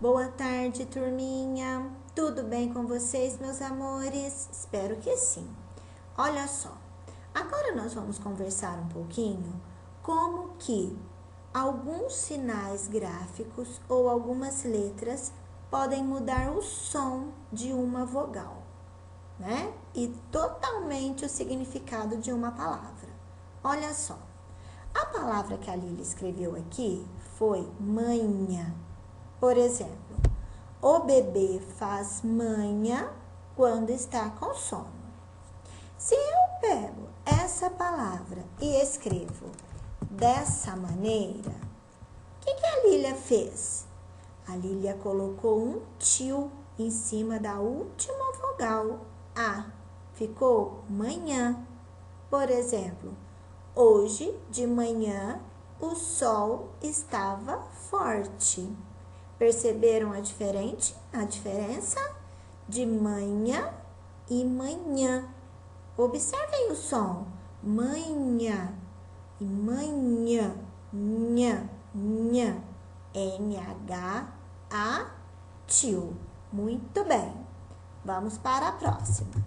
Boa tarde, turminha. Tudo bem com vocês, meus amores? Espero que sim. Olha só, agora nós vamos conversar um pouquinho como que alguns sinais gráficos ou algumas letras podem mudar o som de uma vogal, né? E totalmente o significado de uma palavra. Olha só, a palavra que a Lili escreveu aqui foi manha. Por exemplo, o bebê faz manha quando está com sono. Se eu pego essa palavra e escrevo dessa maneira, o que a Lília fez? A Lília colocou um tio em cima da última vogal, A. Ficou manhã. Por exemplo, hoje de manhã o sol estava forte. Perceberam a diferença de manhã e manhã? Observem o som. Manhã e manhã. Nha, nha. N-H-A, tio. Muito bem. Vamos para a próxima.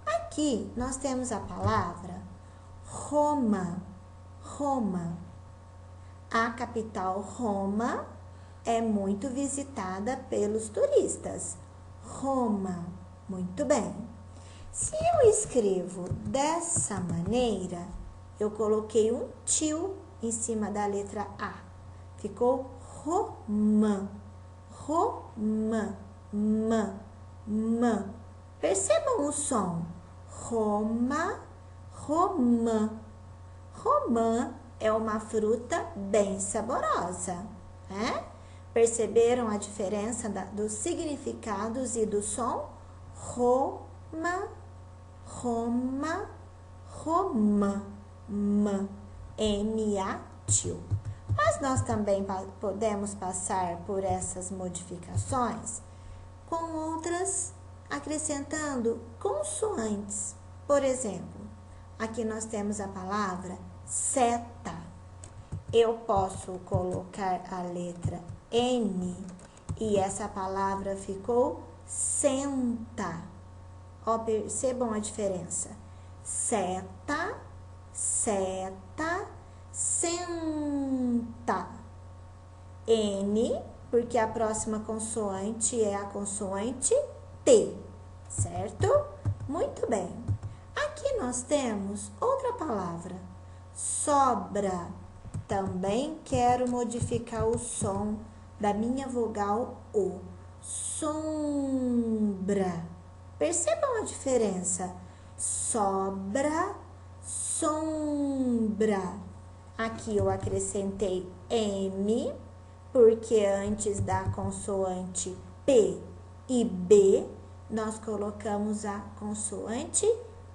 Aqui nós temos a palavra Roma. Roma. A capital Roma é muito visitada pelos turistas. Roma. Muito bem. Se eu escrevo dessa maneira, eu coloquei um tio em cima da letra A. Ficou Roma. Roma. Ma. Percebam o som. Roma. Romã. Romã é uma fruta bem saborosa, né? Perceberam a diferença dos significados e do som? Roma, Roma, Romã, M-A, tio. Mas nós também podemos passar por essas modificações com outras, acrescentando consoantes. Por exemplo, aqui nós temos a palavra seta. Eu posso colocar a letra N e essa palavra ficou senta. Ó, percebam a diferença. Seta, seta, senta. N, porque a próxima consoante é a consoante T, certo? Muito bem. Aqui nós temos outra palavra, sobra. Também quero modificar o som da minha vogal O. Sombra. Percebam a diferença. Sobra, sombra. Aqui eu acrescentei M, porque antes da consoante P e B, nós colocamos a consoante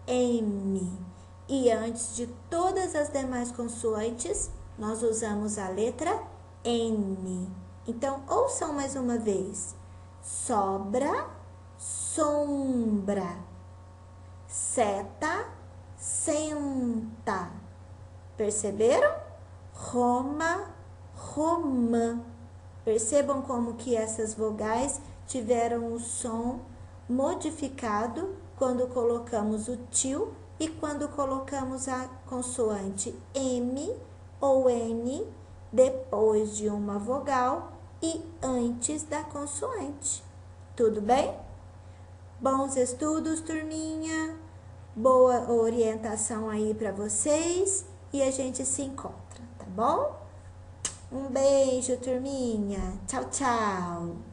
M. E antes de todas as demais consoantes, nós usamos a letra N. Então, ouçam mais uma vez. Sobra, sombra. Seta, senta. Perceberam? Roma, romã. Percebam como que essas vogais tiveram o som modificado quando colocamos o tio e quando colocamos a consoante M ou N depois de uma vogal e antes da consoante. Tudo bem? Bons estudos, turminha. Boa orientação aí para vocês e a gente se encontra, tá bom? Um beijo, turminha. Tchau, tchau.